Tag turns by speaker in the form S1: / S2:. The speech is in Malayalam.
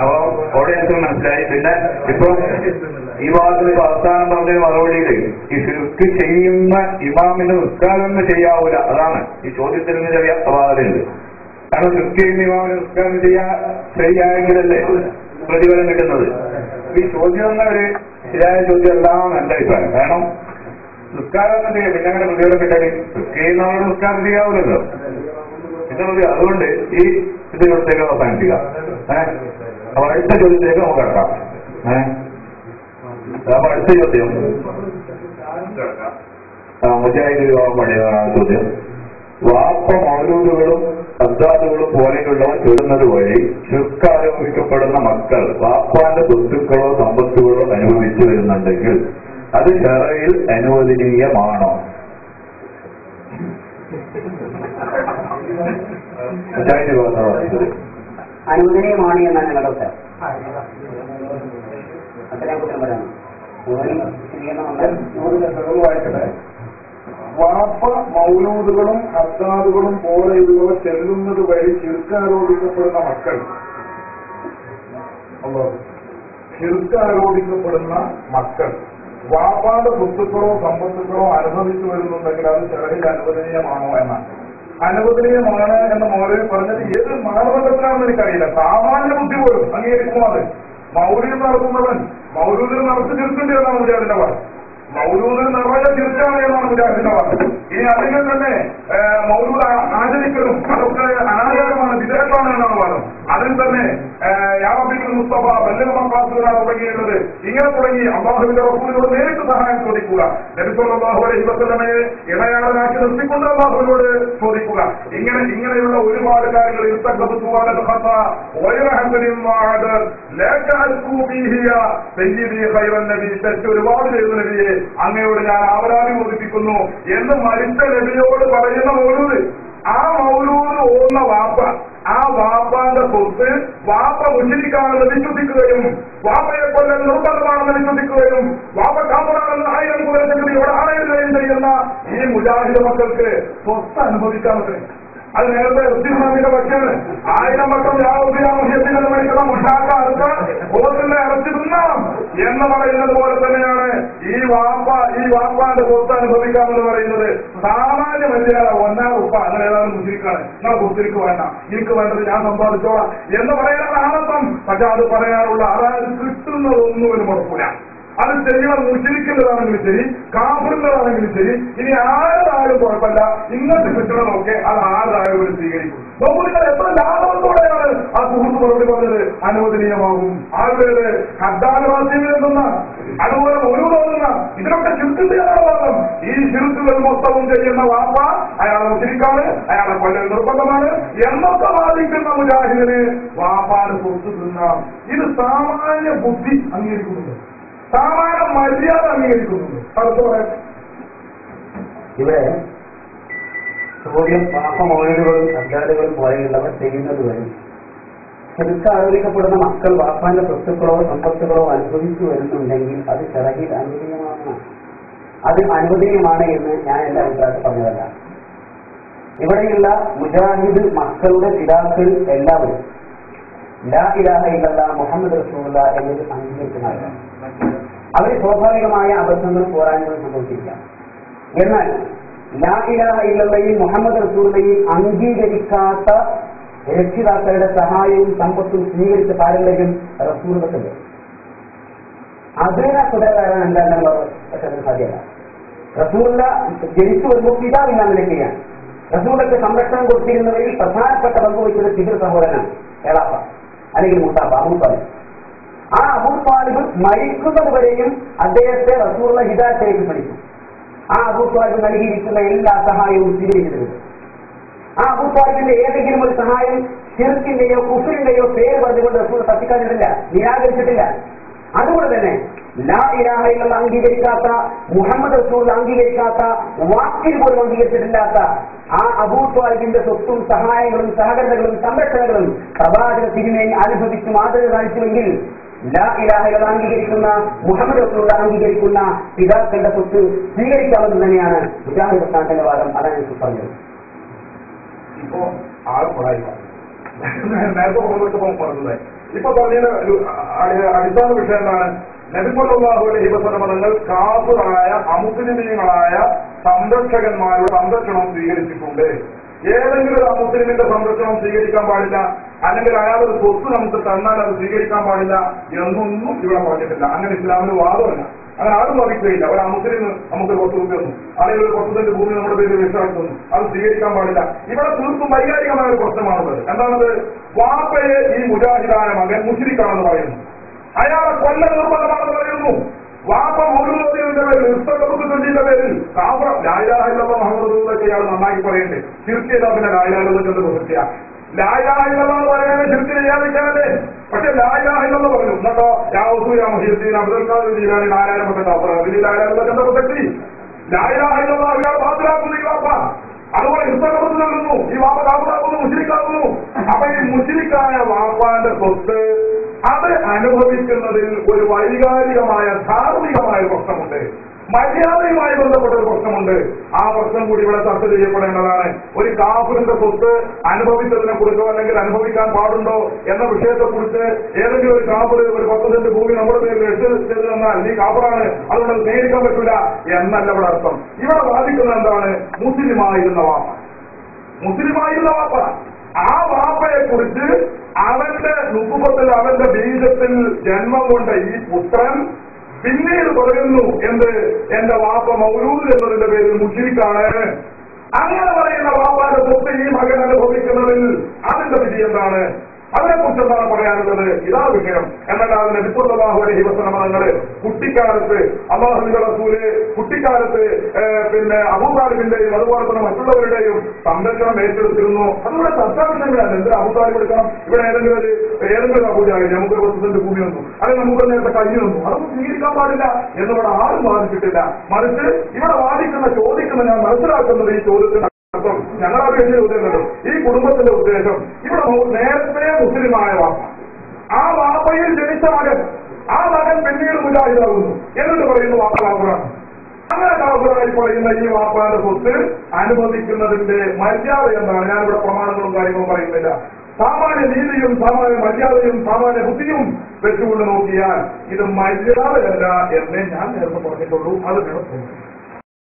S1: അപ്പൊ ഓഡിയൻസ് മനസ്സിലായി. പിന്നെ ഇപ്പൊ ഈ ഭാഗത്ത് അവസാനം പറഞ്ഞ മറുപടിയില് ഈ ശിർക്ക് ചെയ്യുന്ന ഇമാമിന്റെ നിസ്കാരം ചെയ്യാവൂല. അതാണ് ഈ ചോദ്യത്തിന് ചെറിയ അപാകതയുണ്ട്. കാരണം ശിർക്ക് ചെയ്യുന്ന ഇമാമിന് നിസ്കാരം ശരിയായെങ്കിലല്ലേ പ്രതിഫലം കിട്ടുന്നത്. ഈ ചോദ്യം എന്ന ഒരു ശരിയായ ചോദ്യം എല്ലാം എന്റെ അഭിപ്രായം. കാരണം നിസ്കാരം ഒന്നും ചെയ്യാം, പിന്നെ അങ്ങനെ പ്രതിഫലം കിട്ടാൻ ശിർക്ക് ചെയ്യുന്നവരോട് നിസ്കാരം ചെയ്യാവൂലല്ലോ. അതുകൊണ്ട് ഈ ചോദ്യത്തേക്ക് അവസാനിപ്പിക്കുക. അപ്പൊ അടുത്ത ചോദ്യത്തിലേക്ക് നമുക്ക് കിടക്കാം. അപ്പൊ അടുത്ത ചോദ്യം മുജാഹിദ് വിഭാഗം പണിയതാണ്. ചോദ്യം: വാപ്പ മൗലൂദുകളും അദ്ദാദുകളും പോലെയുള്ളവ ചൊല്ലുന്നത് വഴി ശിർക്ക് ആരോപിക്കപ്പെടുന്ന മക്കൾ വാപ്പാന്റെ സ്വത്തുക്കളോ സമ്പത്തുകളോ അനുഭവിച്ചു വരുന്നുണ്ടെങ്കിൽ അത് ശറയിൽ അനുവദനീയമാണോ?
S2: അനുവദനീയമാണ് എന്നാണ് ഞങ്ങളുടെ ഉത്തരം. അത്രയും കുറ്റം പറയാം.
S3: വാപ്പ മൗലൂദുകളും അദ്ദാദുകളും പോലെയുള്ളവ ചെല്ലുന്നത് വഴി ശിർക്ക് മക്കൾ വാപ്പാന്റെ സ്വത്തുക്കളോ സമ്പത്തുക്കളോ അനുഭവിച്ചു വരുന്നുണ്ടെങ്കിൽ അത് ശറയിൽ അനുവദനീയമാണോ എന്നാണ്. അനുവദനീയമാണ് എന്ന് മൗലവി പറഞ്ഞത് ഏത് മാനദണ്ഡത്തിലാണെന്ന് എനിക്കറിയില്ല. സാമാന്യ ബുദ്ധി പോലും അംഗീകരിക്കുമോ? അത് മൗലൂദ് നടത്തുന്നവൻ മൗലൂദിൽ നടത്തി തീർക്കേണ്ടി എന്നാണ് മുജാഹിദിന്റെ വാദം. മൗലൂദിൽ നിറഞ്ഞ തീർച്ചാണ് എന്നാണ് മുജാഹിദിന്റെ വാദം. ഇനി അല്ലെങ്കിൽ തന്നെ മൗലൂദ് ആചരിക്കലും അതൊക്കെ അനാചാരമാണ്, വിദേശമാണ് എന്നാണ് വാദം. അതിൽ തന്നെ യാറബിൽ മുസ്തഫ ബല്ലൽ മഖാസിദ തുടങ്ങിയിട്ടുള്ളത്. ഇങ്ങനെ തുടങ്ങി അല്ലാഹുവിന്റെ റസൂലിനോട് നേരിട്ട് സഹായം ചോദിക്കുക, നബി സല്ലല്ലാഹു അലൈഹി വസല്ലമയെ ഇണയാളനാക്കി നിർത്തിക്കൊണ്ട് അല്ലാഹുവിനോട് ചോദിക്കുക. ഇങ്ങനെയുള്ള ഒരുപാട് കാര്യങ്ങൾ തെറ്റ് ഒരുപാട് ചെയ്ത നബിയെ അങ്ങയോട് ഞാൻ ആവരാതി ബോധിപ്പിക്കുന്നു എന്ന് മരിച്ച നബിയോട് പറയുന്ന മൗലൂദ്. ആ മൗലൂദ് ഓടുന്ന വാപ്പ, ആ വാപ്പാന്റെ സ്വത്ത് വാപ്പ മുഷിരിക്കാണെന്ന് വിശ്വസിക്കുകയും വാപ്പയെ കൊല്ലം നിർബന്ധമാണെന്ന് വിശ്വസിക്കുകയും വാപ്പ കാമറാണെന്ന് 1000 കുലശക്തിയോട് ആണെഴുതുകയും ചെയ്യുന്ന ഈ മുജാഹിദ് മക്കൾക്ക് സ്വത്ത് അനുഭവിക്കാൻ പറ്റും. അത് നേരത്തെ ഋഷിമാമിന്റെ പക്ഷമാണ്. 1000 മക്കൾ യാതൊരു മരിക്കുന്ന മുഷാക്കാർക്ക് ഓസിനെ ഇറച്ചി തിന്നാം എന്ന് പറയുന്നത് പോലെ തന്നെയാണ് ഈ വാപ്പാന്റെ സ്വത്ത് അനുഭവിക്കാമെന്ന് പറയുന്നത്. സാമാന്യ മര്യാദ ഒന്നാം ഉപ്പ അങ്ങനെ ഏതാണ്ട് മുസ്ലിക്കാണ്, നിങ്ങൾ മുസ്ലിക്ക് വേണ്ട, എനിക്ക് വേണ്ടത് ഞാൻ സമ്പാദിച്ചോളാം എന്ന് പറയാനുള്ള ആനന്ദം. പക്ഷെ അത് പറയാനുള്ള അതായത് കിട്ടുന്നതൊന്നും ഒരു മുറക്കൂല. അത് ചെയ്യണം. മുസ്ലിക്കുന്നതാണെങ്കിലും ശരി, കാഫിറുകളാണെങ്കിലും ശരി, ഇനി ആരായാലും കുഴപ്പമില്ല, ഇങ്ങോട്ട് കിട്ടണമൊക്കെ അത് ആരായാലും സ്വീകരിക്കും. ബഹുലികൾ എത്ര ലാഭത്തോടെയാണ് ആ സുഹൃത്ത് മറുപടി പറഞ്ഞത് അനുവദനീയമാകും. ആളുകളുടെ ഹദ്ദാനുവാസിയെന്ന അതുപോലെ ഒരു തോന്നുന്ന ഇതിനൊക്കെ ചുരുക്കുന്നതാണ് വാദം. ഈ ചുരുക്കുകൾ മൊത്തവും ചെയ്യുന്ന വാപ്പ അയാളെ മുസ്ലിക്കാണ്, അയാളെ കൊല്ലൽ നിർബന്ധമാണ് എന്നൊക്കെ വാദിക്കുന്ന മുജാഹിദിന് വാപ്പാട് സ്വത്ത് തിന്നാം. ഇത് സാമാന്യ ബുദ്ധി അംഗീകരിക്കുന്നുണ്ട്, സാമാന്യ മര്യാദ അംഗീകരിക്കുന്നുണ്ട്. അടുത്ത് പറയാം.
S2: ഇവിടെ ചോദ്യം: വാപ്പ മൗലൂദുകളും അദ്ദാദുകളും പോലെയുള്ളവർ ചെയ്യുന്നത് വഴി ശിർക്ക് ആരോപിക്കപ്പെടുന്ന മക്കൾ വാപ്പാന്റെ സ്വത്തുക്കളോ സമ്പത്തുകളോ അനുഭവിച്ചു വരുന്നുണ്ടെങ്കിൽ അത് ശറയിൽ അനുവദനീയമാണ്. അത് അനുവദനീയമാണ് എന്ന് ഞാൻ എന്റെ അഭിപ്രായത്തിൽ പറഞ്ഞതല്ല. ഇവിടെയുള്ള മുജാഹിദ് മക്കളുടെ പിതാക്കൾ എല്ലാവരും ലാ ഇലാഹ ഇല്ലല്ലാഹ് മുഹമ്മദ് റസൂലുള്ളാഹ് എന്നത് അംഗീകരിക്കുന്നവരാണ്. അവർ സ്വാഭാവികമായ അബദ്ധങ്ങളും പോരായ്മകളും സംഭവിച്ചിരിക്കാം. എന്നാൽ ലാ ഇലാഹ ഇല്ലല്ലാഹയും മുഹമ്മദ് റസൂലുള്ളാഹിയും അംഗീകരിക്കാത്ത രക്ഷിതാക്കളുടെ സഹായവും സമ്പത്തും സ്വീകരിച്ച പാരമ്പര്യം റസൂലുള്ളാഹിക്കുണ്ട്. അതിനെ തുടരാൻ എന്താണെന്നുള്ളത് പക്ഷെ അത് സാധ്യമല്ല. റസൂലുള്ളാഹി ജനിച്ചു വരുമ്പോൾ പിതാവില്ലാന്ന് നിലയ്ക്കുകയാണ്. റസൂലുള്ളാഹിക്ക് സംരക്ഷണം കൊടുത്തിരുന്നവരിൽ പ്രധാനപ്പെട്ട പങ്കുവഹിച്ചത് തിബിർ സഹോദരനാണ്, ഏളാപ്പ അല്ലെങ്കിൽ മുത്താപ്പ അബൂ താലിബ്. ആ അബൂ താലിബ് മരിക്കുന്നത് വരെയും അദ്ദേഹത്തെ റസൂലുള്ളാഹി ഹിദായത്തിലേക്ക് ക്ഷണിച്ചു. ആ അബൂ താലിബ് നൽകിയിരിക്കുന്ന എല്ലാ സഹായവും സ്വീകരിച്ചിട്ടുണ്ട്. ആ അബൂ താലിബിന്റെ ഏതെങ്കിലും ഒരു സഹായം ശിർക്കിന്റെയോ കുഫ്റിന്റെയോ പേര് പറഞ്ഞുകൊണ്ട് റസൂൽ തട്ടിക്കാനിട്ടില്ല, നിരാകരിച്ചിട്ടില്ല. അതുകൊണ്ട് തന്നെ ലാ ഇലാഹ ഇല്ലല്ലാഹ് അംഗീകരിക്കാത്ത, മുഹമ്മദ് റസൂൽ അംഗീകരിക്കാത്ത, വാക്കിൽ പോലും അംഗീകരിച്ചിട്ടില്ലാത്ത ആ അബൂ ത്വാലിബിന്റെ സ്വത്തും സഹായങ്ങളും സഹകരണങ്ങളും സംരക്ഷണങ്ങളും പ്രവാചക തിരുമേനി അനുഭവിച്ചു മാതൃക കാണിച്ചുവെങ്കിൽ ലാ ഇലാഹ ഇല്ലല്ലാഹ് അംഗീകരിക്കുന്ന, മുഹമ്മദ് റസൂൽ അംഗീകരിക്കുന്ന പിതാക്കളുടെ സ്വത്ത് സ്വീകരിക്കാമെന്ന് തന്നെയാണ് മുജാഹിദ് പ്രസ്ഥാനത്തിന്റെ വാദം. അതാണ് എനിക്ക് പറഞ്ഞത്.
S3: ഇപ്പോ ആൾ പറയാം നേരത്തെ ഓർമ്മ പറഞ്ഞത്. ഇപ്പൊ പറഞ്ഞതിന്റെ ഒരു അടിസ്ഥാന വിഷയം എന്താണ്? നബി സല്ലല്ലാഹു അലൈഹി വസല്ലം തങ്ങൾ കാഫിറായ അമുസ്ലിമീങ്ങളായ സംരക്ഷകന്മാരുടെ സംരക്ഷണം സ്വീകരിച്ചിട്ടുണ്ട്. ഏതെങ്കിലും ഒരു അമുസ്ലിമിന്റെ സംരക്ഷണം സ്വീകരിക്കാൻ പാടില്ല, അല്ലെങ്കിൽ അയാളൊരു സ്വത്ത് നമുക്ക് തന്നാൽ അത് സ്വീകരിക്കാൻ പാടില്ല എന്നൊന്നും ഇവിടെ പറഞ്ഞിട്ടില്ല. അങ്ങനെ ഇസ്ലാമിന് വാദമല്ല, അങ്ങനെ ആരും വാദിക്കുകയില്ല. ഒരു അമുസ്ലിം നമുക്ക് കുറച്ച് രൂപ തന്നു, അല്ലെങ്കിൽ ഒരു 10 ഭൂമി നമ്മുടെ പേര് രജിസ്റ്ററാക്കി തന്നു, അത് സ്വീകരിക്കാൻ പാടില്ല. ഇവിടെ തീർത്തും വൈകാരികമായ ഒരു പ്രശ്നമാണുള്ളത്. എന്താണത്? വാപ്പയെ ഈ മുജാഹിദായ മകൻ മുശ്രിക്കാണെന്ന് പറയുന്നു, അയാളെ കൊല്ല നിർബന്ധമാണെന്ന് പറയുന്നു. വാപ്പ മൗലൂദിന്റെ പേരിൽ ഇസ്ലാമിന്റെ പേരിൽ ലാ ഇലാഹ ഇല്ലല്ലാഹ് മുഹമ്മദ് റസൂലുള്ളാഹി ഇയാൾ നന്നായി പറയണ്ടേ? ശിർക്ക് ചെയ്താൽ പിന്നെ ലാ ഇലാഹ ഇല്ലല്ലാഹ് എന്ന് പ്രസക്തിയാ. ലാ ഇലാഹ ഇല്ലല്ലാഹ് പറയുന്നത് ശിർക്ക് ചെയ്യാതിരിക്കാനല്ലേ? പക്ഷെ ലാ ഇലാഹ ഇല്ലല്ലാഹ് പറഞ്ഞു എന്നിട്ടോ യാ ഉസൂ യാ മുഹീദ്ദീൻ അബ്ദുൽ ഖാദിർ ജീലാനി 4000 കാഫർ, അതിൽ ലാ ഇലാഹ ഇല്ലല്ലാഹ് എന്താ പ്രസക്തി? ലാ ഇലാഹ ഇല്ലല്ലാഹ് ഇയാൾ ബാത്തിലാക്കുന്നു ഈ വാപ്പ. അതുപോലെ ഇസ്ലാമത്ത് നൽകുന്നു, ഈ വാപ്പ കാഫിറാകുന്നു, മുശ്രിക്കാകുന്നു. അപ്പൊ ഈ മുശ്രിക്കായ വാപ്പാന്റെ സ്വത്ത് അത് അനുഭവിക്കുന്നതിൽ ഒരു വൈകാരികമായ ധാർമ്മികമായ പ്രശ്നമുണ്ട്, മര്യാദയുമായി ബന്ധപ്പെട്ട ഒരു പ്രശ്നമുണ്ട്. ആ പ്രശ്നം കൂടി ഇവിടെ ചർച്ച ചെയ്യപ്പെടേണ്ടതാണ്. ഒരു കാഫിറിന്റെ സ്വത്ത് അനുഭവിച്ചതിനെ കുറിച്ചോ അല്ലെങ്കിൽ അനുഭവിക്കാൻ പാടുണ്ടോ എന്ന വിഷയത്തെക്കുറിച്ച് ഏതെങ്കിലും ഒരു കാഫിർ ഒരു 10 സെന്റ് ഭൂമി നമ്മുടെ പേരിൽ എടുത്തു തന്നാൽ നീ കാഫിറാണ്, അതുകൊണ്ട് അത് സ്വീകരിക്കാൻ പറ്റില്ല എന്നല്ല ഇവിടെ അർത്ഥം. ഇവിടെ വാദിക്കുന്നത് എന്താണ്? മുസ്ലിമായിരുന്ന വാപ്പ, മുസ്ലിമായിരുന്ന വാപ്പ. ആ വാപ്പയെ കുറിച്ച് അവന്റെ നുപത്തിൽ അവന്റെ ബീജത്തിൽ ജന്മം കൊണ്ട ഈ പുത്രൻ പിന്നീട് പറയുന്നു എന്ത്? എന്റെ വാപ്പ മൗലൂദ് എന്നതിന്റെ പേരിൽ മുശ്രിക്കാണ്. അങ്ങനെ പറയുന്ന വാപ്പാന്റെ സ്വത്ത് ഈ മകൻ അനുഭവിക്കുന്നതിൽ അതിന്റെ വിധി എന്താണ്? അതിനെക്കുറിച്ച് എന്താണ് പറയാനുള്ളത്? ഇതാ വിഷയം. എന്നല്ലാതെ നബി സല്ലല്ലാഹു അലൈഹി വസല്ലം തങ്ങൾ കുട്ടിക്കാലത്ത് അല്ലാഹുവിന്റെ റസൂല് കുട്ടിക്കാലത്ത് പിന്നെ അബൂ താലിബിന്റെയും അതുപോലെ തന്നെ മറ്റുള്ളവരുടെയും സംരക്ഷണം ഏറ്റെടുത്തിരുന്നു. അതുപോലെ ചർച്ചാവിഷയങ്ങളാണ്. എന്ത് അബൂ താലിബ് എടുക്കണം? ഇവിടെ ഏതെങ്കിലും അബൂജാഹി നമുക്ക് 10 സെന്റ് ഭൂമി വന്നു, അല്ലെങ്കിൽ നമുക്ക് നേരത്തെ കഞ്ഞി വന്നു, അതൊന്നും സ്വീകരിക്കാൻ പാടില്ല എന്നിവിടെ ആരും വാദിച്ചിട്ടില്ല. മറിച്ച് ഇവിടെ ചോദിക്കുന്ന ഞാൻ മനസ്സിലാക്കുന്നത് ഈ ചോദ്യത്തിന് ഞങ്ങൾ അപേക്ഷ ചോദ്യം ഈ കുടുംബത്തിന്റെ ഉദ്ദേശം ഇവിടെ നേരത്തെ മുസ്ലിമായ വാപ്പ, ആ വാപ്പയിൽ ജനിച്ച മകൻ, ആ മകൻ പിന്നീട് മുജാഹിദാകുന്നു എന്നിട്ട് പറയുന്നു വാപ്പ കാഫിറാണ്. അങ്ങനെ കാഫിറായി പറയുന്ന ഈ വാപ്പാന്റെ സ്വത്ത് അനുഭവിക്കുന്നതിന്റെ മര്യാദ എന്താണ്? ഞാനിവിടെ പ്രമാണങ്ങളും കാര്യങ്ങളും പറയുന്നില്ല. സാമാന്യ നീതിയും സാമാന്യ മര്യാദയും സാമാന്യ ബുദ്ധിയും വെച്ചുകൊണ്ട് നോക്കിയാൽ ഇത് മര്യാദയല്ല എന്നേ ഞാൻ നേരത്തെ പറഞ്ഞിട്ടുള്ളൂ. അത്